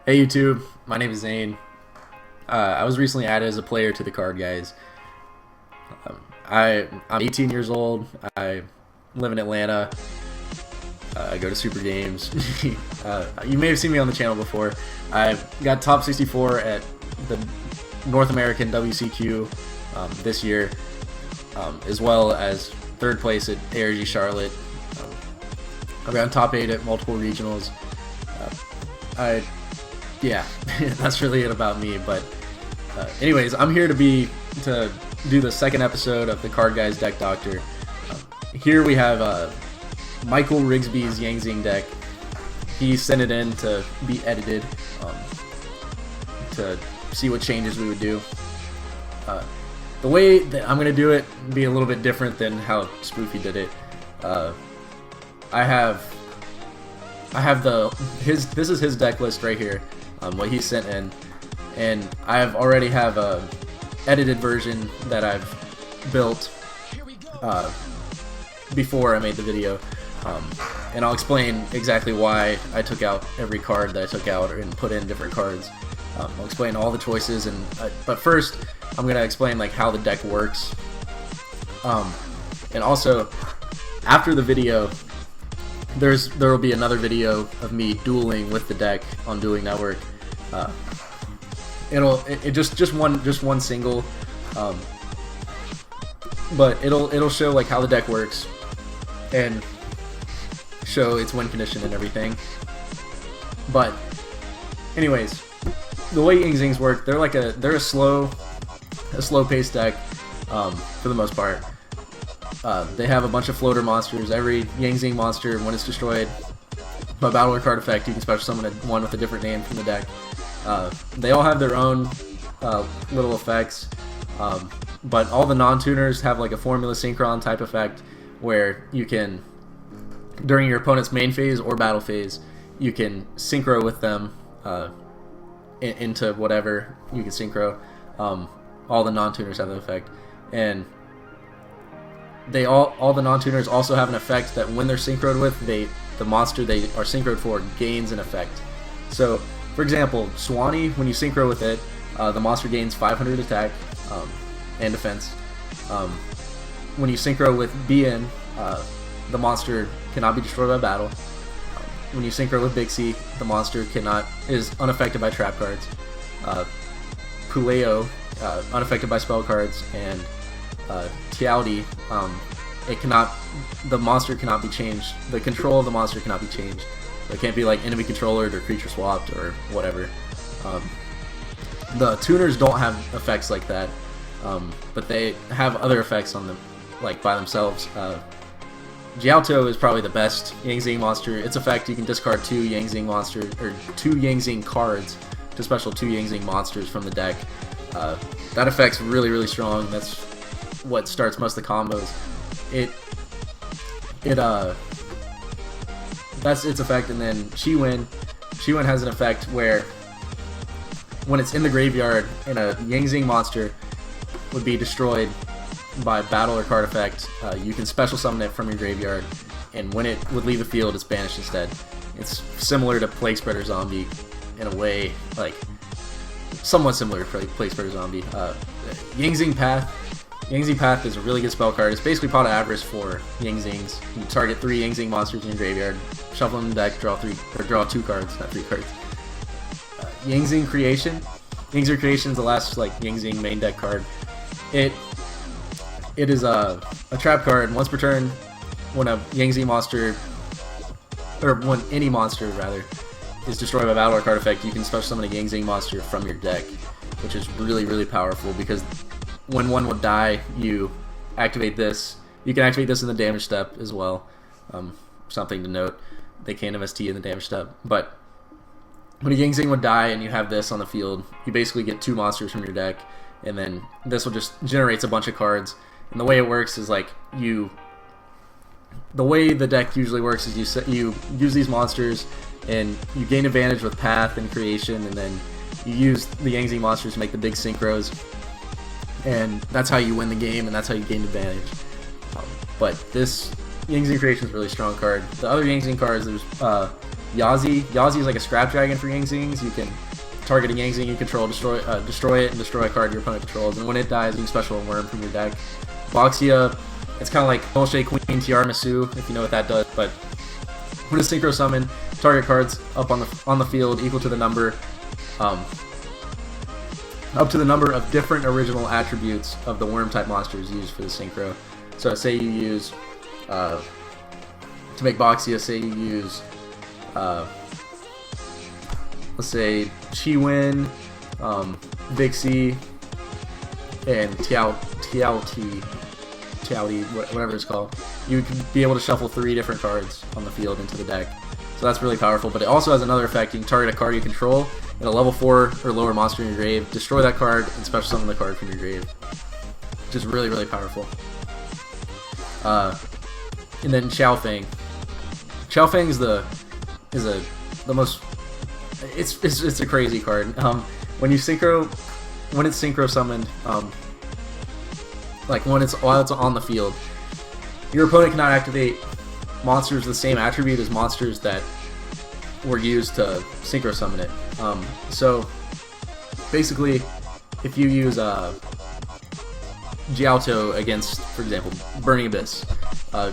Hey YouTube, my name is Zane. I was recently added as a player to TheCardGuyz. I'm 18 years old. I live in Atlanta. I go to Super Games. You may have seen me on the channel before. I got top 64 at the North American WCQ this year, as well as third place at ARG Charlotte. I've gotten top 8 at multiple regionals. Yeah, that's really it about me. But anyways, I'm here to do the second episode of the TheCardGuyz Deck Doctor. Here we have Michael Rigsby's Yang Zing deck. He sent it in to be edited to see what changes we would do. The way that I'm gonna do it will be a little bit different than how Spoofy did it. I have this is his deck list right here, what he sent in, and already have a edited version that I've built before I made the video, and I'll explain exactly why I took out every card that I took out and put in different cards. I'll explain all the choices, but first I'm gonna explain like how the deck works, and also after the video there will be another video of me dueling with the deck on Dueling Network. Just one single, but it'll show like how the deck works and show its win condition and everything. But anyways, the way Yang Zings work, they're a slow paced deck for the most part. They have a bunch of floater monsters. Every Yang Zing monster, when it's destroyed by battle or card effect, you can special summon one with a different name from the deck. They all have their own little effects, but all the non-tuners have like a Formula Synchron type effect, where you can, during your opponent's main phase or battle phase, you can synchro with them into whatever you can synchro. All the non-tuners have that effect, and all the non-tuners also have an effect that when they're synchroed with, the monster they are synchroed for gains an effect. So, for example, Swanee, when you synchro with it, the monster gains 500 attack and defense. When you synchro with BN, the monster cannot be destroyed by battle. When you synchro with Bixie, the monster is unaffected by trap cards. Puleo, unaffected by spell cards, and Tiaudi, the monster cannot be changed. The control of the monster cannot be changed. It can't be like enemy controllered or creature swapped or whatever. The tuners don't have effects like that, but they have other effects on them, like by themselves. Jiaotou is probably the best Yang Zing monster. Its effect, you can discard 2 Yang Zing monsters or 2 Yang Zing cards to special 2 Yang Zing monsters from the deck. That effect's really strong. That's what starts most of the combos. That's its effect. And then Shiwen has an effect where when it's in the graveyard and a Yang Zing monster would be destroyed by battle or card effect, you can special summon it from your graveyard, and when it would leave the field, it's banished instead. It's similar to Plague Spreader Zombie in a way, like somewhat similar to Plague Spreader Zombie. Yang Zing Path. Yang Zing Path is a really good spell card. It's basically Pot of Avarice for Yang Zings. You target 3 Yang Zing monsters in your graveyard, shuffle them in the deck, draw 2 cards, not 3 cards. Yang Zing Creation. Yang Zing Creation is the last like Yang Zing main deck card. It is a trap card. Once per turn, when a Yang Zing monster, or when any monster rather, is destroyed by battle or card effect, you can special summon a Yang Zing monster from your deck, which is really powerful because when one would die, you activate this. You can activate this in the damage step as well. Something to note, they can't MST in the damage step. But when a Yang Zing would die and you have this on the field, you basically get 2 monsters from your deck, and then this will just generates a bunch of cards. And the way it works is like the way the deck usually works is you use these monsters and you gain advantage with Path and Creation, and then you use the Yang Zing monsters to make the big synchros, and that's how you win the game, and that's how you gain advantage. But this Yang Zing Creation is a really strong card. The other Yang Zing cards, there's Yazi is like a scrap dragon for Yang Zings. You can target a Yang Zing you control, destroy it, and destroy a card your opponent controls. And when it dies, you can special a worm from your deck. Boxia, it's kind of like Dolce Queen Tiramisu, if you know what that does. But when a synchro summon, target cards up on the field equal to the number of different original attributes of the worm type monsters used for the synchro. So say you use to make Boxia, say you use let's say Chiwin, Big C, and Tiaoti, whatever it's called. You can be able to shuffle 3 different cards on the field into the deck. So that's really powerful, but it also has another effect. You can target a card you control and a level 4 or lower monster in your grave, destroy that card, and special summon the card from your grave. Which is really, really powerful. And then Xiaofeng. Xiaofeng is the most. It's a crazy card. When it's synchro summoned, like while it's on the field, your opponent cannot activate monsters with the same attribute as monsters that were used to synchro summon it. So basically, if you use Jiaoto against, for example, Burning Abyss,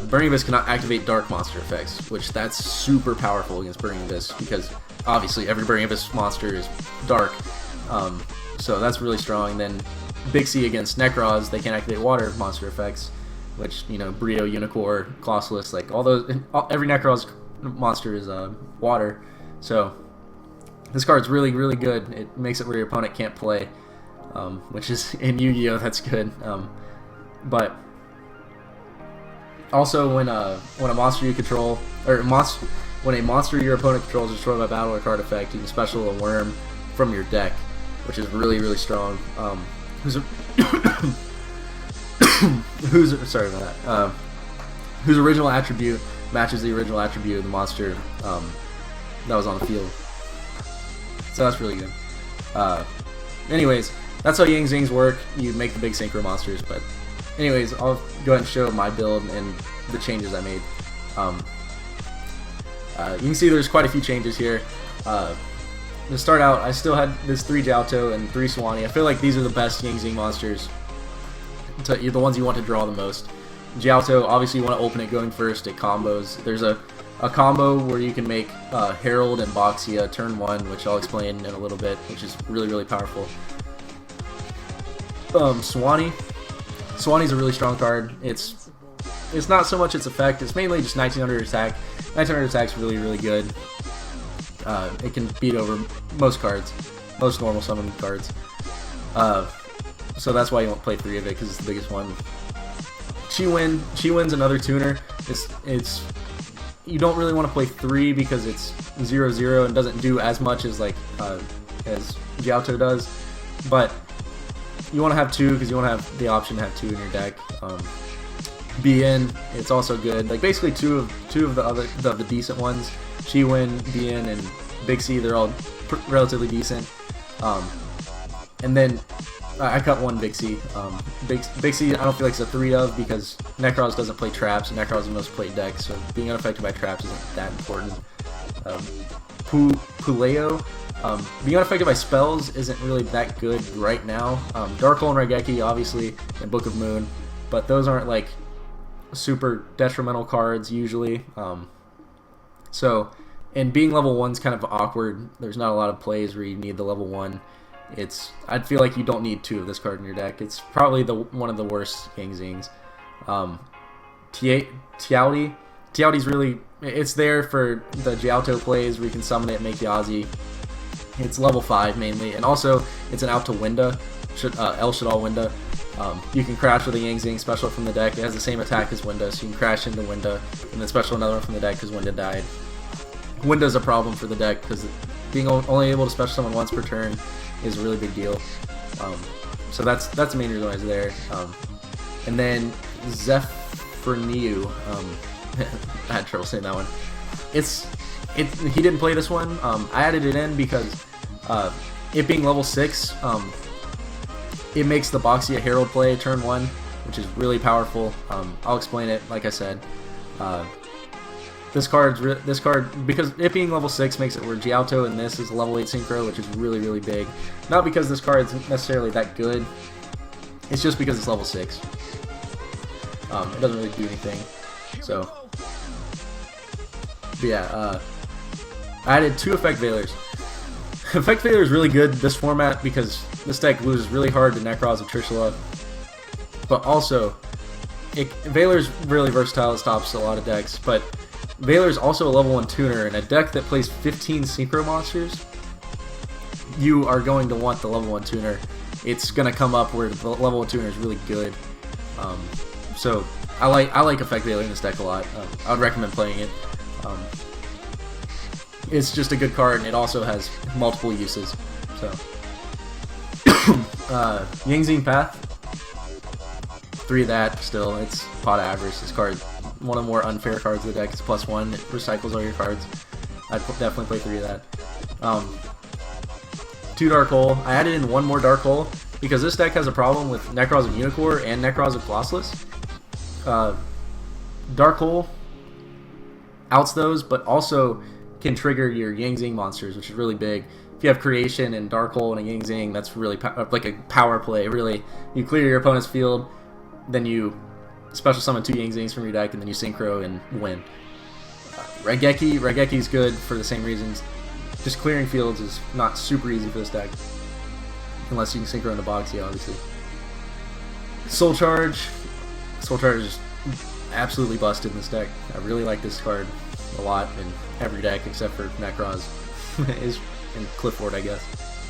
Burning Abyss cannot activate dark monster effects, which that's super powerful against Burning Abyss because obviously every Burning Abyss monster is dark. So that's really strong. Then Big C against Necroz, they can't activate water monster effects, which, you know, Brio, Unicorn, Colossus, like all those, every Necroz monster is water. So this card's really, really good. It makes it where your opponent can't play, which is in Yu-Gi-Oh! That's good. But also when a monster you control, or when a monster your opponent controls is destroyed by battle or card effect, you can special a worm from your deck, which is really, really strong. Whose original attribute matches the original attribute of the monster that was on the field. So that's really good. Anyways, that's how Yang Zings work. You make the big synchro monsters. But anyways, I'll go ahead and show my build and the changes I made. You can see there's quite a few changes here. To start out, I still had this 3 Jiaoto and 3 Swanee. I feel like these are the best Yang Zing monsters. The ones you want to draw the most. Jiaoto, obviously you want to open it going first. It combos. There's a combo where you can make Herald and Boxia turn 1, which I'll explain in a little bit, which is really, really powerful. Swanee's a really strong card. It's not so much its effect. It's mainly just 1900 attack. 1900 attack's really, really good. It can beat over most cards, most normal summon cards. So that's why you won't play 3 of it, because it's the biggest one. Chiwin's another tuner. It's you don't really want to play 3 because it's 0/0 and doesn't do as much as as Jiaoto does. But you want to have 2 because you want to have the option to have 2 in your deck. Bien, it's also good. Like basically two of the decent ones. Chiwin, Bien, and Big C, they're all relatively decent. And then I cut 1 Big C. Big C, I don't feel like it's a 3 of because Necroz doesn't play traps, and Necroz is the most played deck, so being unaffected by traps isn't that important. Puleo, being unaffected by spells isn't really that good right now. Dark Hole and Raigeki, obviously, and Book of Moon, but those aren't like super detrimental cards usually. And being level 1's kind of awkward. There's not a lot of plays where you need the level 1. I'd feel like you don't need 2 of this card in your deck. It's probably one of the worst Yang Zings. Tiaoti's really, it's there for the Jiaoto plays where you can summon it and make Yazi. It's level 5 mainly, and also it's an out to Winda, El Shadal Winda. You can crash with a Yang Zing special from the deck. It has the same attack as Winda, so you can crash into Winda and then special another one from the deck because Winda died. Winda's a problem for the deck because being only able to special summon once per turn is a really big deal. So that's the main reason why it's there. And then Zephyrniu, I had trouble saying that one. He didn't play this one. I added it in because it being level 6, it makes the Boxia Herald play turn 1, which is really powerful. I'll explain it, like I said. This card, because it being level 6 makes it where Jiaoto in this is a level 8 synchro, which is really, really big. Not because this card isn't necessarily that good, it's just because it's level 6. It doesn't really do anything. So, but yeah, I added 2 Effect Veilers. Effect Veiler is really good this format because this deck loses really hard to Necros and Trishula, but also, Veiler's really versatile, it stops a lot of decks, but Veiler's also a level 1 tuner. In a deck that plays 15 synchro monsters, you are going to want the level 1 tuner. It's going to come up where the level 1 tuner is really good. So I like Effect Veiler in this deck a lot. I would recommend playing it. It's just a good card, and it also has multiple uses. So Yang Zing Path, 3 of that still. It's pot average. This card, one of the more unfair cards of the deck. It's +1. It recycles all your cards. I'd definitely play 3 of that. 2 Dark Hole. I added in 1 more Dark Hole because this deck has a problem with Necros of Unicorn and Necros of Colossus. Dark Hole outs those, but also can trigger your Yang Zing monsters, which is really big. If you have Creation and Dark Hole and a Yang Zing, that's really like a power play. Really, you clear your opponent's field, then you special summon 2 Yang Zings from your deck, and then you synchro and win. Regeki is good for the same reasons. Just clearing fields is not super easy for this deck, unless you can synchro into Boxy, obviously. Soul Charge is just absolutely busted in this deck. I really like this card a lot in every deck except for Necros and Clifford, I guess.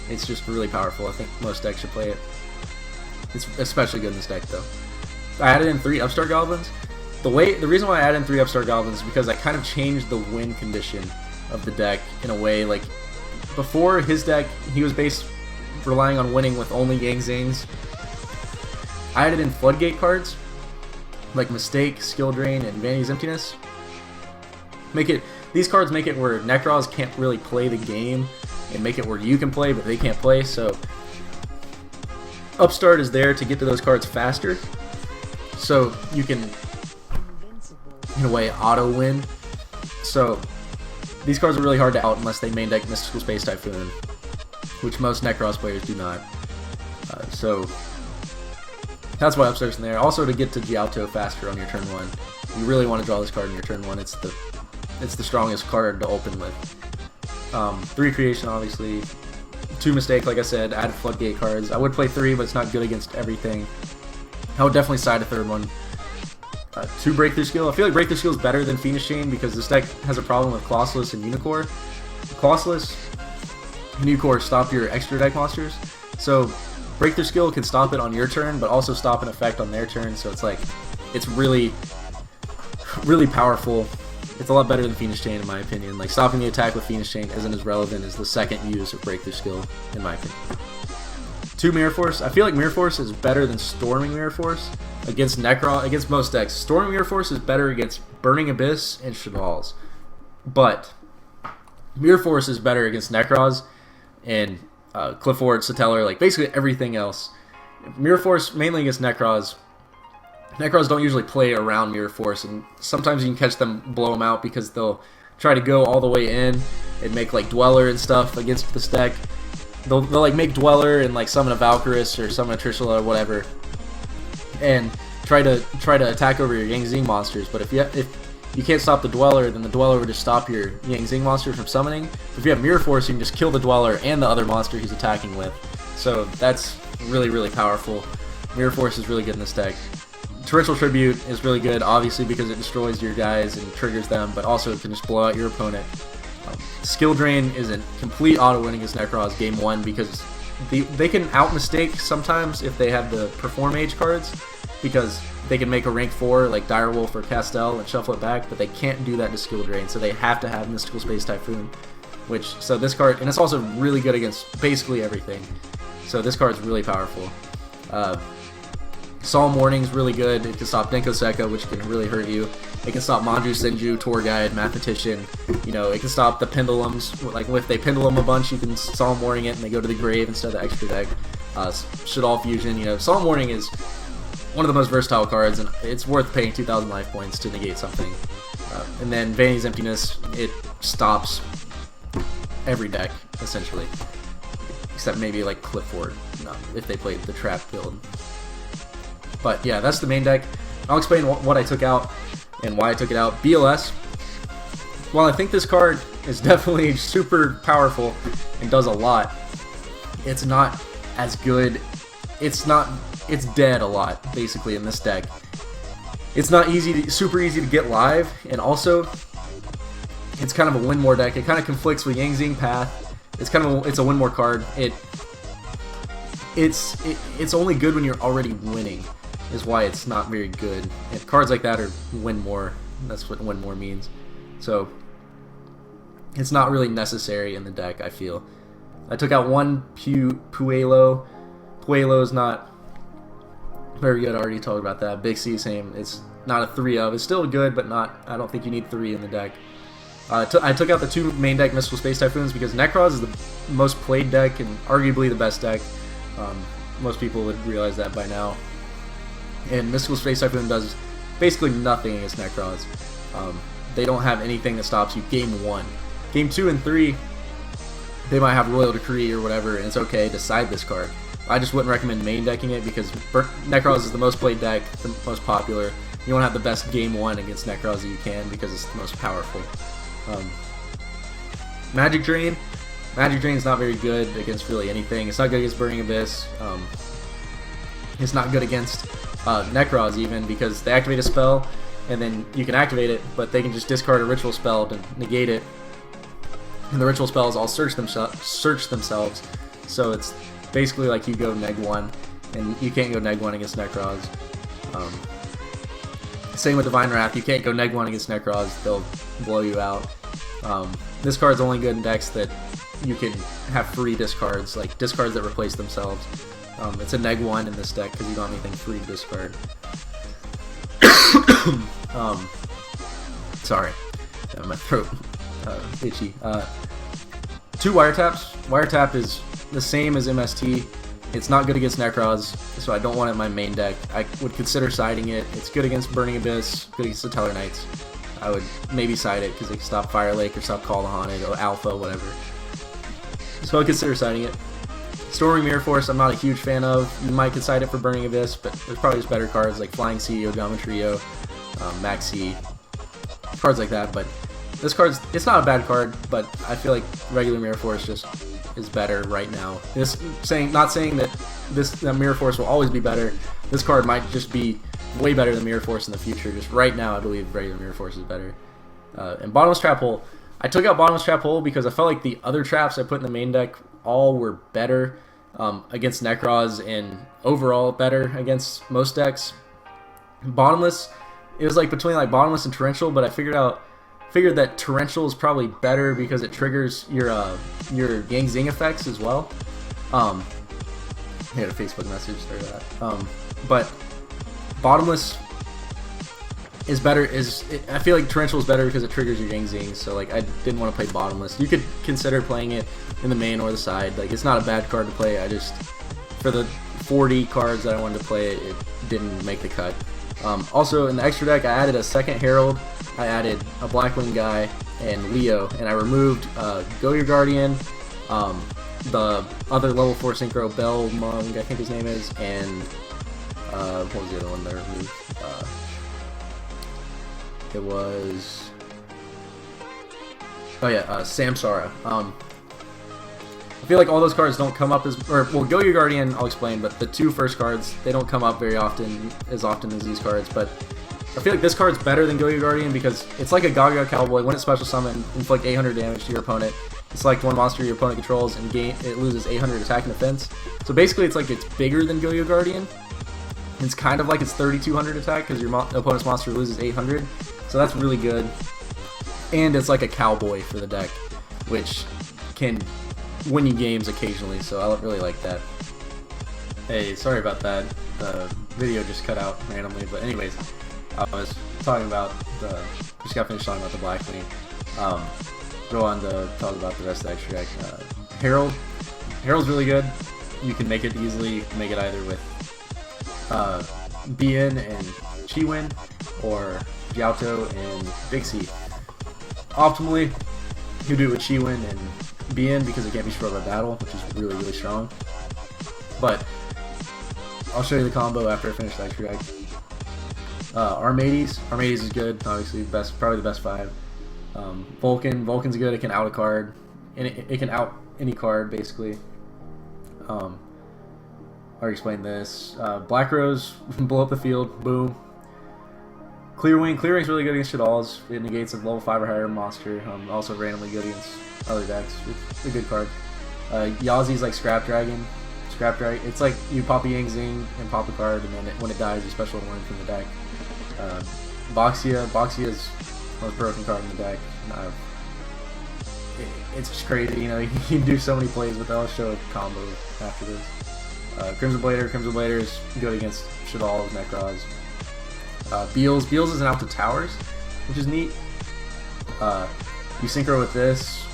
It's just really powerful. I think most decks should play it. It's especially good in this deck, though. I added in 3 Upstart Goblins. The reason why I added in 3 Upstart Goblins is because I kind of changed the win condition of the deck in a way. Like, before his deck, he was relying on winning with only Yang Zings. I added in Floodgate cards, like Mistake, Skill Drain, and Vanity's Emptiness. These cards make it where Necros can't really play the game, and make it where you can play, but they can't play, so Upstart is there to get to those cards faster, so you can, in a way, auto-win. So these cards are really hard to out unless they main deck Mystical Space Typhoon, which most Necros players do not. So that's why Upstart's in there. Also, to get to Jiaoto faster on your turn 1. You really want to draw this card in your turn 1. It's the strongest card to open with. 3 Creation, obviously. 2 Mistake, like I said. Add Floodgate cards. I would play 3, but it's not good against everything. I would definitely side a 3rd one. 2 Breakthrough Skill. I feel like Breakthrough Skill is better than Fiendish Chain because this deck has a problem with Colossus and Unicorn. Colossus and Unicorn stop your extra deck monsters. So Breakthrough Skill can stop it on your turn, but also stop an effect on their turn. So it's like, it's really, really powerful. It's a lot better than Fiendish Chain, in my opinion. Like, stopping the attack with Fiendish Chain isn't as relevant as the second use of Breakthrough Skill, in my opinion. 2 Mirror Force. I feel like Mirror Force is better than Storming Mirror Force against against most decks. Storming Mirror Force is better against Burning Abyss and Chevals, but Mirror Force is better against Necros and Clifford, Satellar, like basically everything else. Mirror Force mainly against Necros. Necros don't usually play around Mirror Force, and sometimes you can catch them, blow them out because they'll try to go all the way in and make like Dweller and stuff against this deck. They'll like make Dweller and like summon a Valkyrus or summon a Trishula or whatever, and try to attack over your Yang Zing monsters. But if you can't stop the Dweller, then the Dweller will just stop your Yang Zing monster from summoning. If you have Mirror Force, you can just kill the Dweller and the other monster he's attacking with. So that's really, really powerful. Mirror Force is really good in this deck. Torrential Tribute is really good, obviously, because it destroys your guys and triggers them, but also it can just blow out your opponent. Skill Drain is a complete auto-winning against Necros game 1 because they can out-mistake sometimes if they have the Perform Age cards, because they can make a rank 4 like Direwolf or Castel and shuffle it back, but they can't do that to Skill Drain, so they have to have Mystical Space Typhoon. So this card, and it's also really good against basically everything, so this card's really powerful. Solemn Warning's really good. It can stop Denko Sekka, which can really hurt you. It can stop Manju Senju, Tour Guide, Mathematician. You know, it can stop the Pendulums. Like, if they Pendulum a bunch, you can Solemn Warning it and they go to the grave instead of the extra deck. Shaddoll Fusion, you know, Solemn Warning is one of the most versatile cards, and it's worth paying 2,000 life points to negate something. And then Vanity's Emptiness, it stops every deck, essentially. Except maybe like Clifford, if they played the trap build. But yeah, that's the main deck. I'll explain what I took out and why I took it out. BLS, while I think this card is definitely super powerful and does a lot, it's not as good. It's dead a lot, basically, in this deck. It's not super easy to get live, and also it's kind of a win more deck. It kind of conflicts with Yang Zing Path. It's a win more card. It's only good when you're already winning, is why it's not very good. And cards like that are win more. That's what win more means. So it's not really necessary in the deck, I feel. I took out one Puelo. Puelo is not very good. I already talked about that. Big C, same. It's not a 3 of. It's still good, but not. I don't think you need 3 in the deck. I took out the 2 main deck Mystical Space Typhoons because Necroz is the most played deck and arguably the best deck. Most people would realize that by now. And Mystical Space Typhoon does basically nothing against Necroz. They don't have anything that stops you game 1. Game 2 and 3, they might have Royal Decree or whatever, and it's okay to side this card. I just wouldn't recommend main decking it because Necroz is the most played deck, the most popular. You want to have the best game 1 against Necroz that you can because it's the most powerful. Magic Drain. Magic Drain is not very good against really anything. It's not good against Burning Abyss. It's not good against Necroz even because they activate a spell and then you can activate it, but they can just discard a ritual spell to negate it. And the ritual spells all search themselves. So it's basically like you go neg 1, and you can't go neg 1 against Necroz. Same with Divine Wrath. You can't go neg 1 against Necroz. They'll blow you out. This card's only good in decks that you can have free discards, like discards that replace themselves. It's a neg 1 in this deck because you don't have anything free to discard. Sorry. My throat itchy. 2 Wiretaps. Wiretap is the same as MST. It's not good against Necroz, so I don't want it in my main deck. I would consider siding it. It's good against Burning Abyss, good against the Teller Knights. I would maybe side it because they can stop Fire Lake or stop Call the Haunted or Alpha, whatever. So I'd consider siding it. Storming Mirror Force, I'm not a huge fan of. You might could side it for Burning Abyss, but there's probably just better cards like Flying Sea, Yogama Trio, Maxi, cards like that. But this card's, it's not a bad card, but I feel like regular Mirror Force just is better right now. Not saying that Mirror Force will always be better. This card might just be way better than Mirror Force in the future. Just right now, I believe regular Mirror Force is better. And Bottomless Trap Hole. I took out Bottomless Trap Hole because I felt like the other traps I put in the main deck all were better against Necroz and overall better against most decks. Bottomless, it was like between like Bottomless and Torrential, but I figured that Torrential is probably better because it triggers your Yang Zing effects as well. I had a Facebook message for that. But Bottomless is better. I feel like Torrential is better because it triggers your Yang Zing. So like I didn't want to play Bottomless. You could consider playing it in the main or the side. Like it's not a bad card to play. I just, for the 40 cards that I wanted to play, it didn't make the cut. Also in the extra deck, I added a second Herald. I added a Blackwing guy and Leo, and I removed Go Your Guardian, the other level 4 synchro Belmung, I think his name is, and what was the other one that I removed? It was Samsara. I feel like all those cards don't come up well, Go Your Guardian, I'll explain, but the 2 first cards, they don't come up very often as these cards, but I feel like this card's better than Go Your Guardian because it's like a Gaga Cowboy. When it's special summon, inflict 800 damage to your opponent. Select one monster your opponent controls and it loses 800 attack and defense. So basically it's like it's bigger than Go Your Guardian. It's kind of like it's 3200 attack because your opponent's monster loses 800. So that's really good. And it's like a cowboy for the deck, which can win you games occasionally, so I really like that. Hey, sorry about that. The video just cut out randomly, but anyways, I was talking about just got finished talking about the Blackwing. Go on to talk about the rest of the extra deck. Herald. Herald's really good. You can make it easily. You can make it either with Bien and Chiwin, or Jiaoto, and Big C. Optimally, you do it with Chiwen and Bien because it can't be destroyed by battle, which is really, really strong. But I'll show you the combo after I finish that tree. Armades is good, obviously probably the best 5. Vulcan's good. It can out a card, and it can out any card basically. I already explained this. Black Rose, blow up the field, boom. Clearwing's really good against Shadalls. It negates a level 5 or higher monster. Also randomly good against other decks. It's a good card. Yazi's like Scrap Dragon. It's like you pop a Yang Zing and pop a card, and then when it dies, you special one from the deck. Boxia is the most broken card in the deck. It's just crazy, you know. You can do so many plays with it. I'll show a combo after this. Crimson Blader is good against Shadalls, Necros. Beals is an out to towers, which is neat. You synchro with this,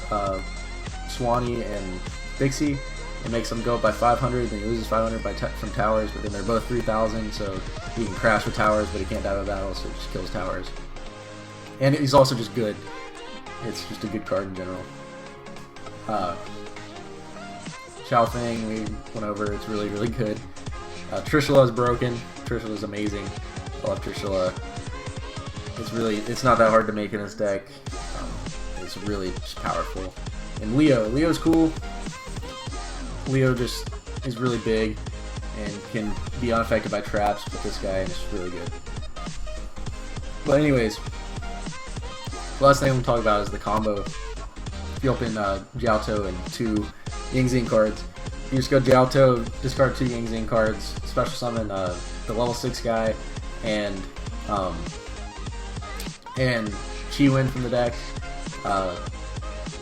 Swanee and Bixie. It makes them go up by 500, then he loses 500 from towers, but then they're both 3,000, so he can crash with towers, but he can't die with battle, so it just kills towers. And he's also just good. It's just a good card in general. Xiaofeng, we went over, it's really, really good. Trishula is broken. Trishula is amazing. I love Trishula. It's not that hard to make in this deck. It's really just powerful. And Leo's cool. Leo just is really big and can be unaffected by traps with this guy, and it's really good. But anyways, the last thing I'm going to talk about is the combo. If you open Jiaoto and 2 Yang Zing cards, you just go Jiaoto, discard 2 Yang Zing cards, special summon the level 6 guy, and Chiwen from the deck.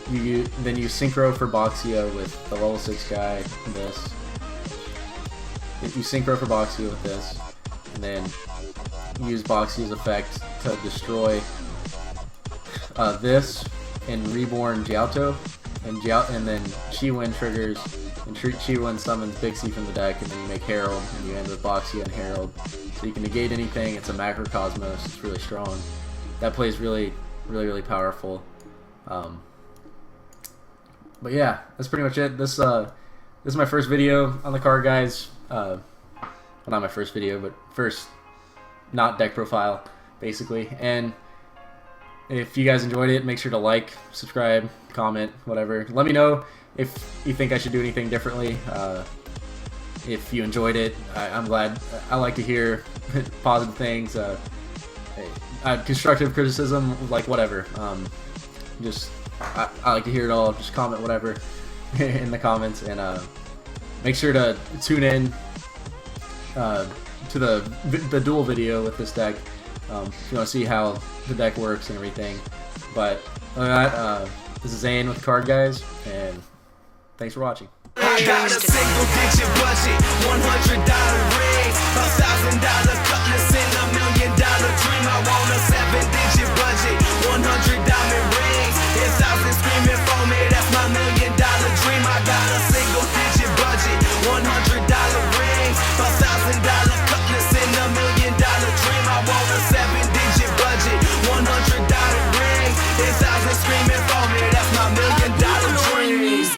Then you synchro for Boxia with the level 6 guy, this. You synchro for Boxia with this, and then use Boxia's effect to destroy this and reborn Jiaoto, and then Chiwen triggers, and Chiwen summons Bixie from the deck, and then you make Herald, and you end with Boxia and Herald. So you can negate anything. It's a Macrocosmos. It's really strong. That plays really, really, really powerful. But yeah, that's pretty much it. This is my first video on the card guys. Well, not my first video, but first not deck profile, basically. And if you guys enjoyed it, make sure to like, subscribe, comment, whatever. Let me know if you think I should do anything differently. If you enjoyed it, I'm glad. I like to hear positive things, constructive criticism, like whatever. I like to hear it all. Just comment whatever in the comments, and make sure to tune in to the duel video with this deck if you want to see how the deck works and everything. But other than that, this is Zane with TheCardGuyz, and thanks for watching. I got a single digit budget, $100 raise, $1,000 cutlass in a million.